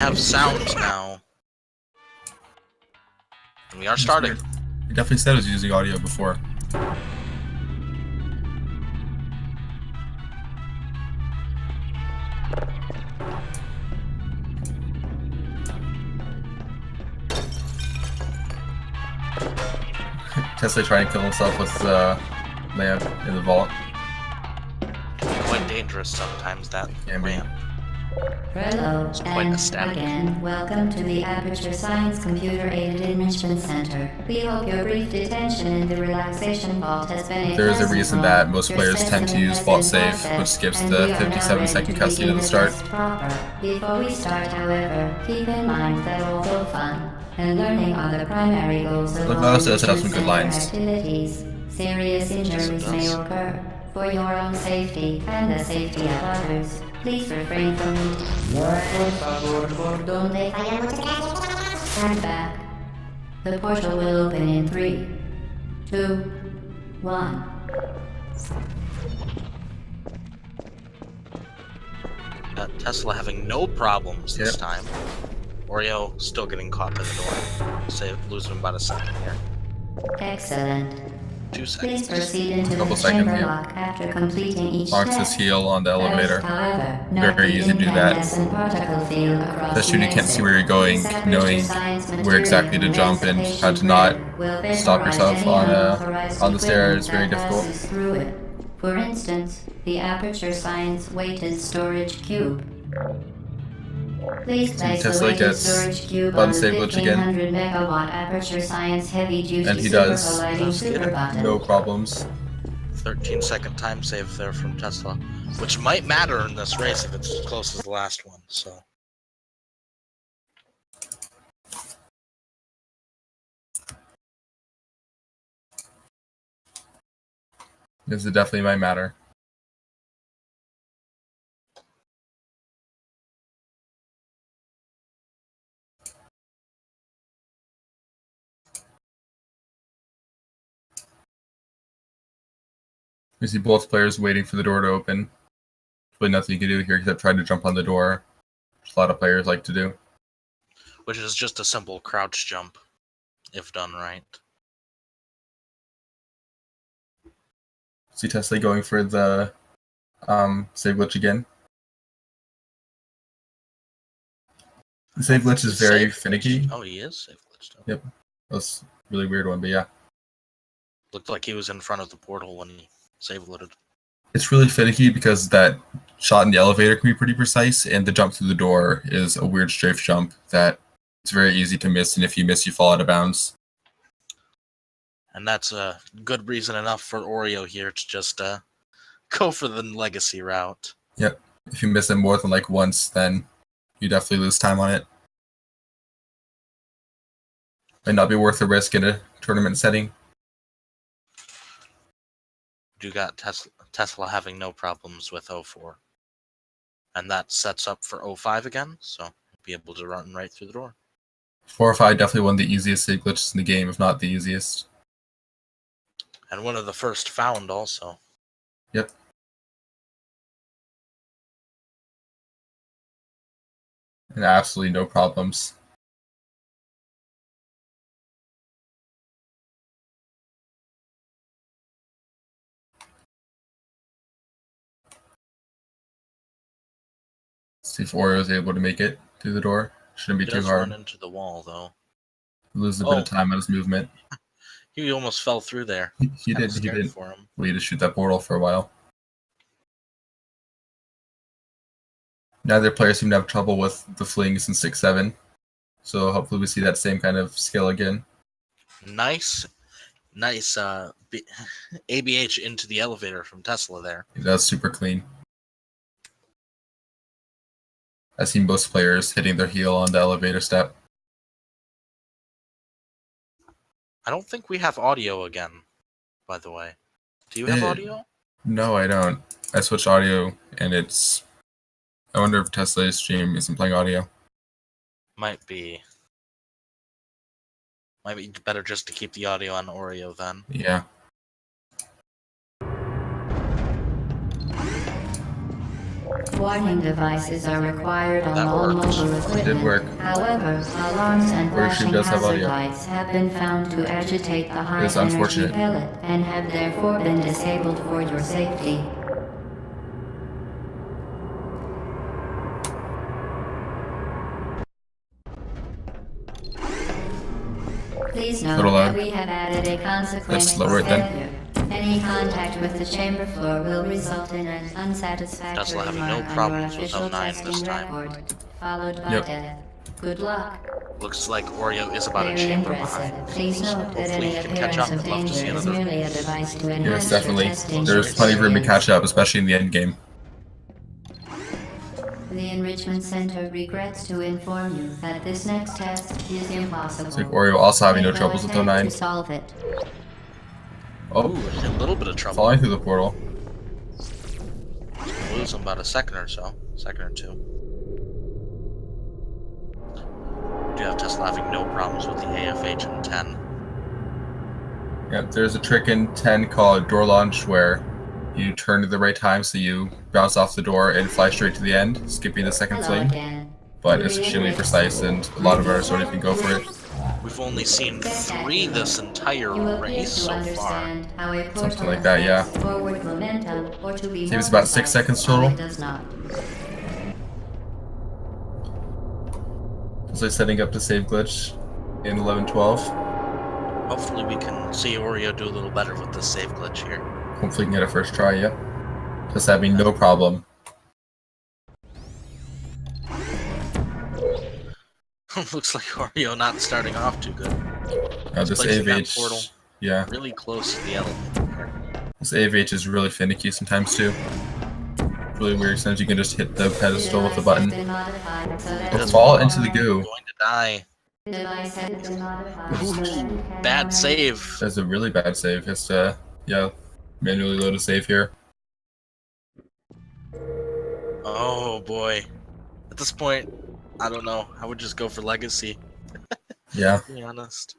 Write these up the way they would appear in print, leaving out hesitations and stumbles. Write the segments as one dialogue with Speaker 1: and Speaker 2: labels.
Speaker 1: have sounds now. And we are starting.
Speaker 2: It definitely said it was using audio before. Tesla trying to kill himself with the lamp in the vault.
Speaker 1: Quite dangerous sometimes, that lamp.
Speaker 3: Hello, and again, welcome to the Aperture Science Computer-Aided Enrichment Center. We hope your brief detention in the relaxation vault has been a
Speaker 2: There is a
Speaker 3: pleasant
Speaker 2: reason
Speaker 3: one.
Speaker 2: that most
Speaker 3: Your
Speaker 2: players tend to use vault
Speaker 3: specimen
Speaker 2: save,
Speaker 3: has
Speaker 2: which skips
Speaker 3: been
Speaker 2: the
Speaker 3: processed, and we are now
Speaker 2: 57-second
Speaker 3: ready
Speaker 2: cutscene at the
Speaker 3: begin
Speaker 2: start.
Speaker 3: test proper. Before we start, however, keep in mind that although fun and learning are the primary goals of
Speaker 2: Look,
Speaker 3: all
Speaker 2: that also does have some good
Speaker 3: center
Speaker 2: lines.
Speaker 3: activities, serious injuries may occur. For your own safety and the safety of others, please refrain from stand back. The portal will open in 3, 2, 1.
Speaker 1: Tesla having no problems this
Speaker 2: Yep.
Speaker 1: time. Oreo still getting caught by the door. Say losing about a second here.
Speaker 3: Excellent.
Speaker 1: 2
Speaker 3: Please
Speaker 1: seconds.
Speaker 3: proceed into
Speaker 2: Couple
Speaker 3: the
Speaker 2: seconds,
Speaker 3: chamber
Speaker 2: yeah.
Speaker 3: lock after completing each
Speaker 2: Locks his
Speaker 3: test.
Speaker 2: heel on the elevator.
Speaker 3: However, note
Speaker 2: Very
Speaker 3: the
Speaker 2: easy to do that.
Speaker 3: incandescent particle field across
Speaker 2: Especially when you can't see where you're going,
Speaker 3: This
Speaker 2: knowing
Speaker 3: Aperture
Speaker 2: where exactly to jump and how to not stop yourself on the stair is very difficult.
Speaker 3: Through it. For instance, the Aperture Science weighted storage cube. Please place the
Speaker 2: Tesla
Speaker 3: weighted
Speaker 2: gets
Speaker 3: storage cube
Speaker 2: button
Speaker 3: on the
Speaker 2: save glitch again.
Speaker 3: 1500 megawatt Aperture Science heavy duty
Speaker 2: And he
Speaker 3: super
Speaker 2: does.
Speaker 3: colliding super button.
Speaker 2: No problems.
Speaker 1: 13-second time save there from Tesla, which might matter in this race if it's as close as the last one. So
Speaker 2: This definitely might matter. You see both players waiting for the door to open. There's really nothing you can do here except try to jump on the door, which a lot of players like to do.
Speaker 1: which is just a simple crouch jump, if done right.
Speaker 2: See Tesla going for the save glitch again. The save glitch is very finicky.
Speaker 1: Oh, he is save glitched.
Speaker 2: Yep. That's a really weird one, but yeah.
Speaker 1: Looked like he was in front of the portal when he save glitched.
Speaker 2: It's really finicky because that shot in the elevator can be pretty precise, and the jump through the door is a weird strafe jump that it's very easy to miss, and if you miss, you fall out of bounds.
Speaker 1: And that's a good reason enough for Oreo here to just go for the legacy route.
Speaker 2: Yep. If you miss it more than like once, then you definitely lose time on it. Might not be worth the risk in a tournament setting.
Speaker 1: You got Tesla having no problems with 04. And that sets up for 05 again, so be able to run right through the door.
Speaker 2: 4 or 5 definitely one of the easiest save glitches in the game, if not the easiest.
Speaker 1: And one of the first found also.
Speaker 2: Yep. And absolutely no problems. Let's see if Oreo is able to make it through the door. Shouldn't be
Speaker 1: He
Speaker 2: too
Speaker 1: does
Speaker 2: hard.
Speaker 1: run into the wall, though.
Speaker 2: Loses a bit of time on his movement.
Speaker 1: He almost fell through there.
Speaker 2: He
Speaker 1: Kinda
Speaker 2: did.
Speaker 1: scared for him.
Speaker 2: We had to shoot that portal for a while. Neither player seemed to have trouble with the flings in 6-7. So hopefully we see that same kind of skill again.
Speaker 1: Nice ABH into the elevator from Tesla there.
Speaker 2: That's super clean. I've seen most players hitting their heel on the elevator step.
Speaker 1: I don't think we have audio again, by the way. Do you have audio?
Speaker 2: No, I don't. I switched audio, and it's... I wonder if Tesla's stream isn't playing audio.
Speaker 1: Might be better just to keep the audio on Oreo then.
Speaker 2: Yeah.
Speaker 3: Warning devices are required on
Speaker 1: That
Speaker 3: all
Speaker 1: worked.
Speaker 3: mobile
Speaker 2: It
Speaker 3: equipment.
Speaker 2: did work.
Speaker 3: However, alarms and
Speaker 2: Warrior Stream
Speaker 3: flashing
Speaker 2: does have
Speaker 3: hazard
Speaker 2: audio.
Speaker 3: lights have been found to agitate the
Speaker 2: It
Speaker 3: high
Speaker 2: is
Speaker 3: energy
Speaker 2: unfortunate.
Speaker 3: pellet and have therefore been disabled for your safety. Please note
Speaker 2: Little
Speaker 3: that
Speaker 2: loud.
Speaker 3: we have added a consequence
Speaker 2: slow
Speaker 3: for
Speaker 2: right then.
Speaker 3: failure. Any contact with the chamber floor will result in an unsatisfactory
Speaker 1: Tesla having no
Speaker 3: mark on your
Speaker 1: problems with
Speaker 3: official
Speaker 1: 09 this
Speaker 3: testing
Speaker 1: time.
Speaker 3: record, followed by
Speaker 2: Yep.
Speaker 3: death. Good luck.
Speaker 1: Looks like Oreo is about a
Speaker 3: Very
Speaker 1: chamber
Speaker 3: impressive.
Speaker 1: behind.
Speaker 3: Please note that
Speaker 1: Hopefully
Speaker 3: any
Speaker 1: he can catch
Speaker 3: appearance
Speaker 1: up.
Speaker 3: of
Speaker 1: I'd love to see
Speaker 3: danger is
Speaker 1: another.
Speaker 3: merely a device to
Speaker 2: Yes,
Speaker 3: enhance your
Speaker 2: definitely.
Speaker 3: testing
Speaker 2: There's plenty of room to
Speaker 3: experience.
Speaker 2: catch up, especially in the end game.
Speaker 3: The Enrichment Center regrets to inform you that this next test is impossible.
Speaker 2: Looks like Oreo also having no
Speaker 3: Make
Speaker 2: troubles with
Speaker 3: attempt
Speaker 2: 09.
Speaker 3: to solve it.
Speaker 2: Oh,
Speaker 1: A little bit of trouble.
Speaker 2: falling through the portal.
Speaker 1: Lose him about a second or so. Second or two. Do have Tesla having no problems with the AFH in 10.
Speaker 2: Yep, there's a trick in 10 called door launch where you turn at the right time so you bounce off the door and fly straight to the end, skipping the second
Speaker 3: Hello
Speaker 2: fling.
Speaker 3: again.
Speaker 2: But it's extremely precise and a lot of artists don't even go for it.
Speaker 1: We've only seen 3 this entire
Speaker 3: You appear
Speaker 1: race
Speaker 3: to
Speaker 1: so far.
Speaker 3: understand how a portal
Speaker 2: Something like that, yeah.
Speaker 3: affects forward momentum, or to be
Speaker 2: I think it's
Speaker 3: more
Speaker 2: about 6
Speaker 3: precise,
Speaker 2: seconds
Speaker 3: how
Speaker 2: total.
Speaker 3: it does not.
Speaker 2: So it's setting up the save glitch in 11-12.
Speaker 1: Hopefully we can see Oreo do a little better with this save glitch here.
Speaker 2: Hopefully you can get a first try, yeah. Just having no problem.
Speaker 1: Looks like Oreo not starting off too good.
Speaker 2: This
Speaker 1: placing that
Speaker 2: AVH,
Speaker 1: portal.
Speaker 2: yeah,
Speaker 1: Really close to the elevator.
Speaker 2: this AVH is really finicky sometimes too. Really weird, sometimes you can just hit the pedestal with the button. Or fall into the goo.
Speaker 1: Going to die.
Speaker 3: Device has been modified
Speaker 1: Ooh,
Speaker 3: so that you can
Speaker 1: bad
Speaker 3: now
Speaker 1: save.
Speaker 2: That's a really bad save. Has to, yeah, manually load a save here.
Speaker 1: Oh boy. At this point, I don't know. I would just go for Legacy,
Speaker 2: Yeah,
Speaker 1: to be honest.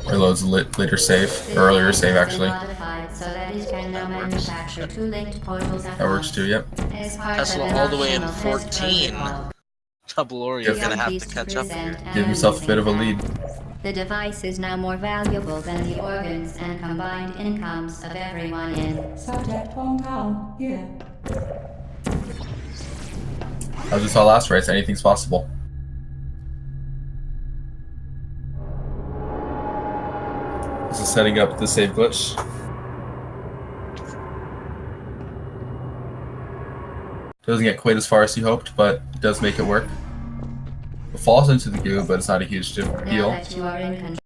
Speaker 2: or loads later save, or earlier save actually.
Speaker 3: modified so that it can now
Speaker 1: That works.
Speaker 3: manufacture 2 linked portals at
Speaker 2: That works
Speaker 3: once.
Speaker 2: too, yep.
Speaker 3: As part
Speaker 1: Tesla
Speaker 3: of an
Speaker 1: all the way in
Speaker 3: optional test
Speaker 1: 14.
Speaker 3: protocol,
Speaker 1: Double Oreo
Speaker 2: Yep.
Speaker 1: is gonna have
Speaker 3: pleased
Speaker 1: to catch up here.
Speaker 3: present an
Speaker 2: Give himself a bit of a
Speaker 3: amazing
Speaker 2: lead.
Speaker 3: fact. The device is now more valuable than the organs and combined incomes of everyone in.
Speaker 4: Subject hometown, here.
Speaker 2: As we saw last race, anything's possible. This is setting up the save glitch. Doesn't get quite as far as he hoped, but it does make it work. It falls into the goo, but it's not a huge
Speaker 3: Now
Speaker 2: deal.
Speaker 3: that you are in control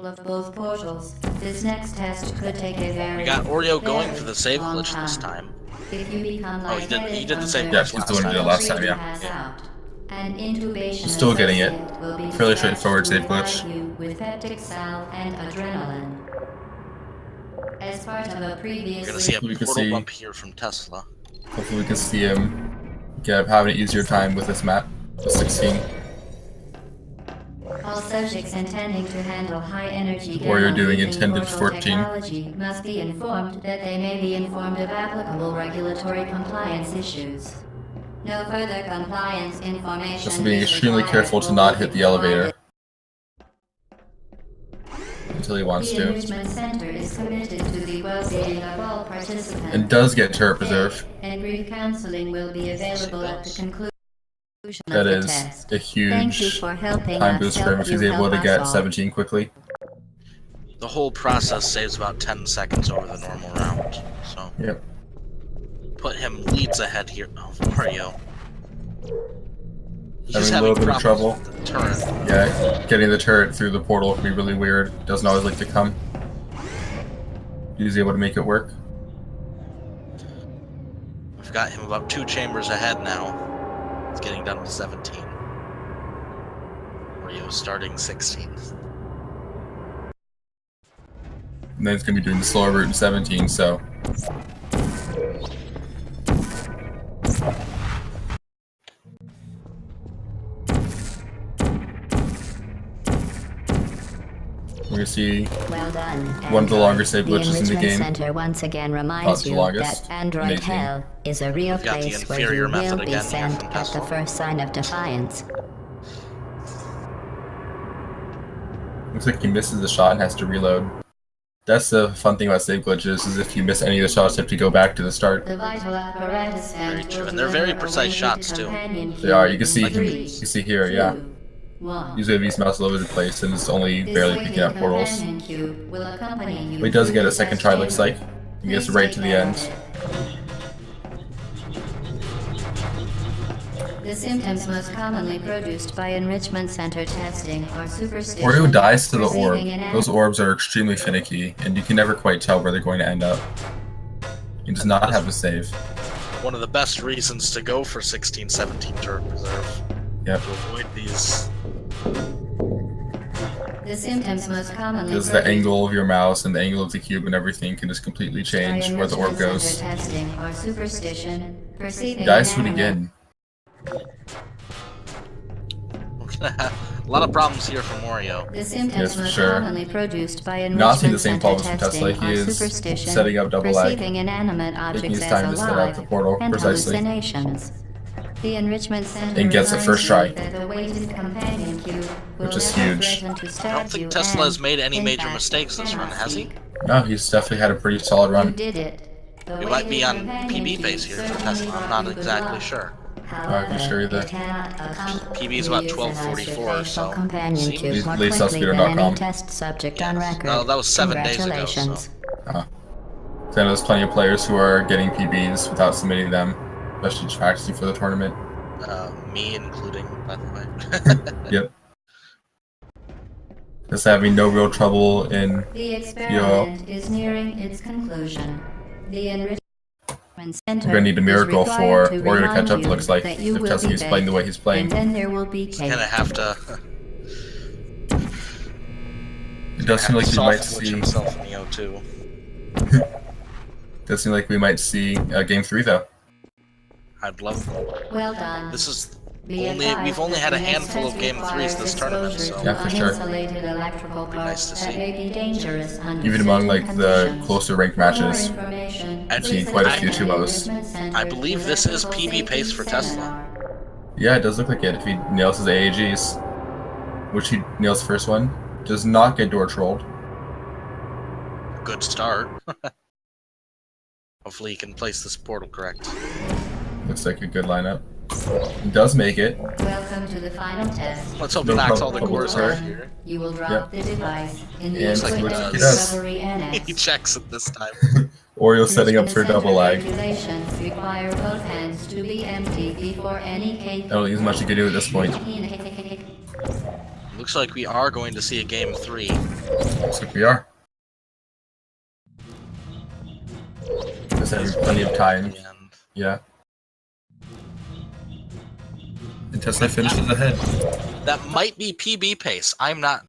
Speaker 3: of both portals, this next test could take a very,
Speaker 1: We got Oreo going for the save
Speaker 3: long
Speaker 1: glitch this time.
Speaker 3: If you become
Speaker 1: Oh, he did the save
Speaker 2: Yeah,
Speaker 1: glitch
Speaker 2: he's the one who did it last time, yeah.
Speaker 3: An intubation
Speaker 2: Still getting it.
Speaker 3: associate will be
Speaker 2: Fairly
Speaker 3: dispatched
Speaker 2: straightforward
Speaker 3: to
Speaker 2: save
Speaker 3: revive
Speaker 2: glitch.
Speaker 3: you with peptic salve and adrenaline. As part of a
Speaker 1: We're gonna
Speaker 3: previously
Speaker 1: see a
Speaker 2: We can
Speaker 1: portal
Speaker 2: see-
Speaker 1: bump here from Tesla.
Speaker 2: Hopefully we can see him having an easier time with this map. The 16.
Speaker 3: all subjects intending to handle high energy
Speaker 2: Or you're doing
Speaker 3: gamma-using
Speaker 2: intended
Speaker 3: portal
Speaker 2: 14.
Speaker 3: technology must be informed that they may be informed of applicable regulatory compliance issues. No further compliance information.
Speaker 2: Just being
Speaker 3: is
Speaker 2: extremely
Speaker 3: required
Speaker 2: careful to
Speaker 3: will
Speaker 2: not
Speaker 3: be
Speaker 2: hit the elevator
Speaker 3: provided.
Speaker 2: until he wants
Speaker 3: The
Speaker 2: to.
Speaker 3: Enrichment Center is committed to the well-being of all participants.
Speaker 2: And does get turret preserve.
Speaker 3: And brief counseling will be available at the conclusion
Speaker 2: That
Speaker 3: of the
Speaker 2: is
Speaker 3: test.
Speaker 2: a
Speaker 3: Thank you
Speaker 2: huge
Speaker 3: for helping
Speaker 2: time
Speaker 3: us
Speaker 2: boost for him
Speaker 3: help
Speaker 2: if he's
Speaker 3: you
Speaker 2: able to
Speaker 3: help
Speaker 2: get
Speaker 3: us all.
Speaker 2: 17 quickly.
Speaker 1: The whole process saves about 10 seconds over the normal round. So
Speaker 2: Yep.
Speaker 1: put him leads ahead here. Oh, Oreo. He's
Speaker 2: Having
Speaker 1: just
Speaker 2: a little bit of
Speaker 1: problems
Speaker 2: trouble.
Speaker 1: with the turret.
Speaker 2: Yeah, getting the turret through the portal can be really weird. Doesn't always like to come. He's able to make it work.
Speaker 1: We've got him about 2 chambers ahead now. It's getting down to 17. Oreo starting 16th.
Speaker 2: And then it's going to be doing the slower route in 17, so. We're gonna see
Speaker 3: Well done.
Speaker 2: one of the
Speaker 3: Android.
Speaker 2: longer save glitches in the
Speaker 3: Enrichment
Speaker 2: game.
Speaker 3: Center once again
Speaker 2: Not
Speaker 3: reminds
Speaker 2: the
Speaker 3: you
Speaker 2: longest.
Speaker 3: that Android
Speaker 2: Amazing.
Speaker 3: Hell is a real
Speaker 1: We've got the
Speaker 3: place where you
Speaker 1: inferior method
Speaker 3: will be
Speaker 1: again here
Speaker 3: sent
Speaker 1: from
Speaker 3: at the
Speaker 1: Tesla.
Speaker 3: first sign of defiance.
Speaker 2: Looks like he misses the shot and has to reload. That's the fun thing about save glitches, is if you miss any of the shots, you have to go back to the start.
Speaker 3: The vital apparatus
Speaker 1: Very true, and they're very precise shots, too.
Speaker 2: They are. You can see
Speaker 3: Three,
Speaker 2: you can see here, yeah.
Speaker 3: 1.
Speaker 2: Usually these mouse all over the place and it's only barely picking up portals.
Speaker 3: But
Speaker 2: But he does get a second try, looks like. He gets right to the end.
Speaker 3: The symptoms most commonly produced by enrichment center testing are superstition.
Speaker 2: Oreo dies to the orb.
Speaker 3: perceiving an
Speaker 2: Those orbs are extremely finicky, and you can never quite tell where they're going to end up. He does not have a save.
Speaker 1: One of the best reasons to go for 16, 17 turn preserve.
Speaker 2: Yep.
Speaker 1: To avoid these.
Speaker 3: The symptoms most commonly
Speaker 2: Because the
Speaker 3: produced
Speaker 2: angle of your mouse and the angle of the cube and everything can just completely
Speaker 3: by
Speaker 2: change where the orb
Speaker 3: enrichment
Speaker 2: goes.
Speaker 3: center testing are superstition, perceiving
Speaker 2: He dies to
Speaker 3: an
Speaker 2: it
Speaker 3: animal.
Speaker 2: again.
Speaker 1: We're gonna have a lot of problems here for Mario.
Speaker 3: The symptoms
Speaker 2: Yes, for
Speaker 3: most
Speaker 2: sure.
Speaker 3: commonly produced by enrichment
Speaker 2: Not seeing the same
Speaker 3: center
Speaker 2: problems from
Speaker 3: testing
Speaker 2: Tesla. He
Speaker 3: are
Speaker 2: is
Speaker 3: superstition,
Speaker 2: setting up double lag,
Speaker 3: perceiving inanimate
Speaker 2: taking
Speaker 3: objects
Speaker 2: his
Speaker 3: as
Speaker 2: time to set up
Speaker 3: alive,
Speaker 2: the portal
Speaker 3: and
Speaker 2: precisely.
Speaker 3: hallucinations. The enrichment center
Speaker 2: And gets the
Speaker 3: reminds
Speaker 2: first
Speaker 3: you
Speaker 2: try.
Speaker 3: that the weighted companion cube will
Speaker 2: Which is
Speaker 3: never
Speaker 2: huge.
Speaker 3: threaten to
Speaker 1: I
Speaker 3: stab
Speaker 1: don't
Speaker 3: you
Speaker 1: think Tesla has
Speaker 3: and,
Speaker 1: made any
Speaker 3: in
Speaker 1: major
Speaker 3: fact,
Speaker 1: mistakes this run,
Speaker 3: cannot
Speaker 1: has he?
Speaker 3: speak.
Speaker 2: No, he's definitely had a pretty solid
Speaker 3: You
Speaker 2: run.
Speaker 3: did it. The
Speaker 1: We might be
Speaker 3: weighted
Speaker 1: on
Speaker 3: companion
Speaker 1: PB
Speaker 3: cube
Speaker 1: pace here for
Speaker 3: certainly
Speaker 1: Tesla. I'm
Speaker 3: brought
Speaker 1: not
Speaker 3: you good
Speaker 1: exactly
Speaker 3: luck.
Speaker 1: sure.
Speaker 2: I'm sure
Speaker 3: However,
Speaker 2: that-
Speaker 3: it cannot accomplish
Speaker 1: PB is about
Speaker 3: the use
Speaker 1: 12:44,
Speaker 3: of
Speaker 1: so
Speaker 3: companion
Speaker 1: seems-
Speaker 3: cube more
Speaker 2: Please
Speaker 3: quickly than
Speaker 2: speedrun.com.
Speaker 3: any test subject on
Speaker 1: Yes.
Speaker 3: record.
Speaker 1: No, that was 7 days ago,
Speaker 3: Congratulations.
Speaker 2: So I know there's plenty of players who are getting PBs without submitting them, especially practicing for the tournament.
Speaker 1: Me including, by the way.
Speaker 2: Yep. Just having no real trouble in
Speaker 3: The experiment is nearing its conclusion. The enrichment center
Speaker 2: We're gonna need a miracle
Speaker 3: is required
Speaker 2: for
Speaker 3: to
Speaker 2: Oreo to catch
Speaker 3: remind
Speaker 2: up,
Speaker 3: you
Speaker 2: looks like,
Speaker 3: that you
Speaker 2: if
Speaker 3: will
Speaker 2: Tesla
Speaker 3: be
Speaker 2: is playing the way
Speaker 3: baked,
Speaker 2: he's playing.
Speaker 3: And then there will be cake.
Speaker 1: Gonna have to
Speaker 2: It does seem like we
Speaker 1: soft
Speaker 2: might
Speaker 1: glitch
Speaker 2: see.
Speaker 1: himself in the O2.
Speaker 2: Does seem like we might see game 3 though.
Speaker 1: I'd love.
Speaker 3: Well done.
Speaker 1: This is
Speaker 3: Be
Speaker 1: only
Speaker 3: advised
Speaker 1: we've only
Speaker 3: that
Speaker 1: had a
Speaker 3: the next
Speaker 1: handful of
Speaker 3: test
Speaker 1: game threes
Speaker 3: requires
Speaker 1: this tournament,
Speaker 3: exposure
Speaker 1: so
Speaker 3: to
Speaker 2: Yeah, for sure.
Speaker 3: uninsulated electrical
Speaker 1: Be nice
Speaker 3: parts
Speaker 1: to
Speaker 3: that
Speaker 1: see.
Speaker 3: may be dangerous under
Speaker 2: Even among like
Speaker 3: certain
Speaker 2: the
Speaker 3: conditions.
Speaker 2: closer ranked
Speaker 3: For more
Speaker 2: matches.
Speaker 3: information,
Speaker 1: I've
Speaker 3: please
Speaker 2: seen quite a
Speaker 3: attend
Speaker 2: few
Speaker 3: the
Speaker 2: 2-0s.
Speaker 3: Enrichment Center's
Speaker 1: I believe this is
Speaker 3: electrical
Speaker 1: PB pace
Speaker 3: safety
Speaker 1: for Tesla.
Speaker 3: seminar.
Speaker 2: Yeah, it does look like it if he nails his AAGs. Which he nails the first one. Does not get door trolled.
Speaker 1: Good start. Hopefully he can place this portal correct.
Speaker 2: Looks like a good lineup. He does make it.
Speaker 3: Welcome to the final test.
Speaker 1: Let's hope
Speaker 2: No
Speaker 1: he knocks all
Speaker 2: problem.
Speaker 1: the cores
Speaker 2: Trouble
Speaker 1: off here.
Speaker 3: You will drop
Speaker 2: Yep.
Speaker 3: the device in the
Speaker 2: And
Speaker 1: like he
Speaker 3: equipment
Speaker 1: does.
Speaker 3: recovery
Speaker 1: He
Speaker 3: annex.
Speaker 1: checks it this time.
Speaker 2: Oreo setting up for
Speaker 3: Enrichment
Speaker 2: double
Speaker 3: center
Speaker 2: lag.
Speaker 3: Regulations require both hands to be empty before any cake.
Speaker 2: I don't think there's much you can do at this point.
Speaker 1: Looks like we are going to see a game 3.
Speaker 2: Looks like we are. Just having plenty of time.
Speaker 1: And
Speaker 2: Yeah. And Tesla finishes ahead.
Speaker 1: that might be PB pace. I'm not